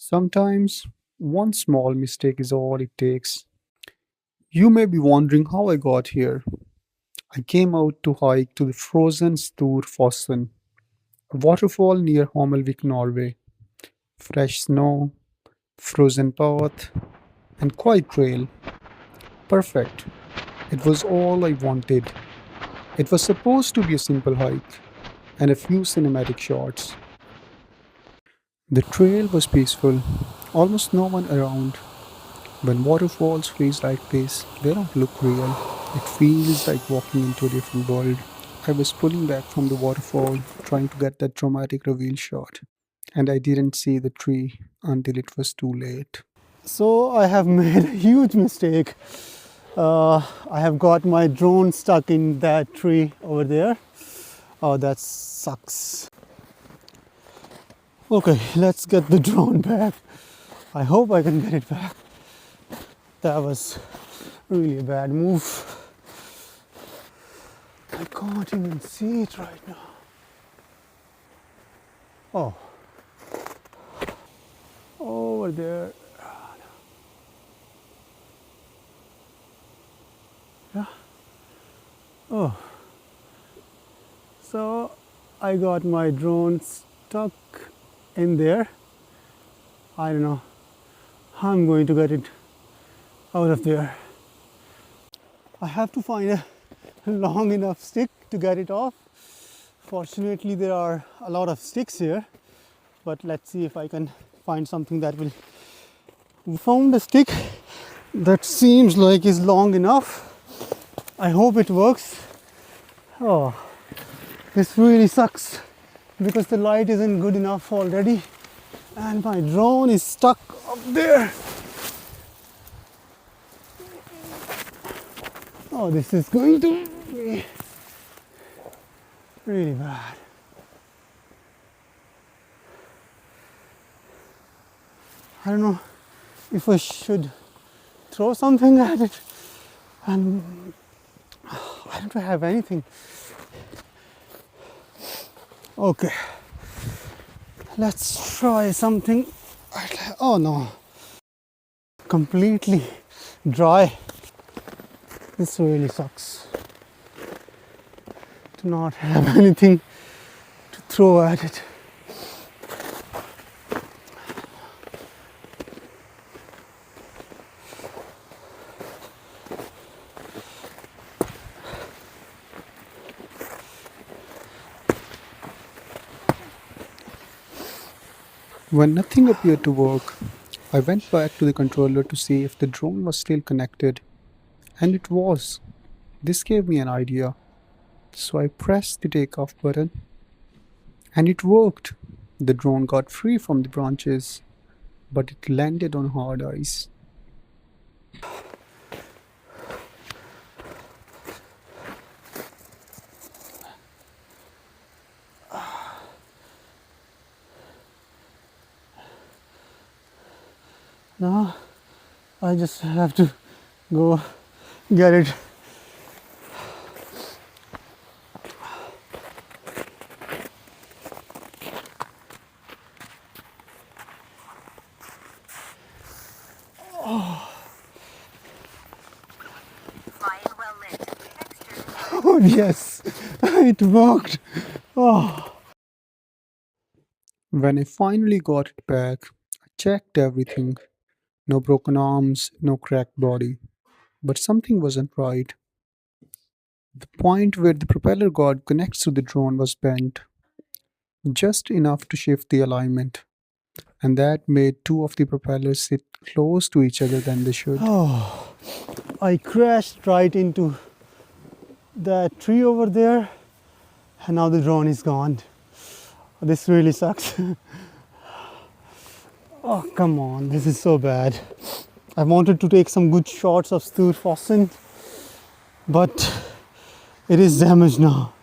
Sometimes one small mistake is all it takes. You may be wondering how I got here. I came out to hike to the frozen Storfossen, a waterfall near Hommelvik, Norway. Fresh snow, frozen path, and quiet trail. Perfect. It was all I wanted. It was supposed to be a simple hike and a few cinematic shots. The trail was peaceful, almost no one around. When waterfalls freeze like this, they don't look real. It feels like walking into a different world. I was pulling back from the waterfall, trying to get that dramatic reveal shot, and I didn't see the tree until it was too late. So I have made a huge mistake. I have got my drone stuck in that tree over there. Oh, that sucks. Okay, let's get the drone back. I hope I can get it back. That was really a bad move. I can't even see it right now. Oh, over there. Yeah. Oh. So I got my drone stuck in there. I don't know how I'm going to get it out of there. I have to find a long enough stick to get it off. Fortunately, there are a lot of sticks here, but let's see if I can find something that will. We found a stick that seems like is long enough. I hope it works. Oh, this really sucks because the light isn't good enough already and my drone is stuck up there. Oh, this is going to be really bad. I don't know if I should throw something at it, and I don't have anything. Okay, let's try something. Oh no, completely dry. This really sucks to not have anything to throw at it. When nothing appeared to work, I went back to the controller to see if the drone was still connected, and it was. This gave me an idea, so I pressed the takeoff button, and it worked. The drone got free from the branches, but it landed on hard ice. Now I just have to go get it. Oh yes, it worked. Oh. When I finally got it back, I checked everything. No broken arms, no cracked body. But something wasn't right. The point where the propeller guard connects to the drone was bent, just enough to shift the alignment, and that made two of the propellers sit close to each other than they should. Oh, I crashed right into that tree over there, and now the drone is gone. This really sucks. Oh, come on, this is so bad. I wanted to take some good shots of Storfossen, but it is damaged now.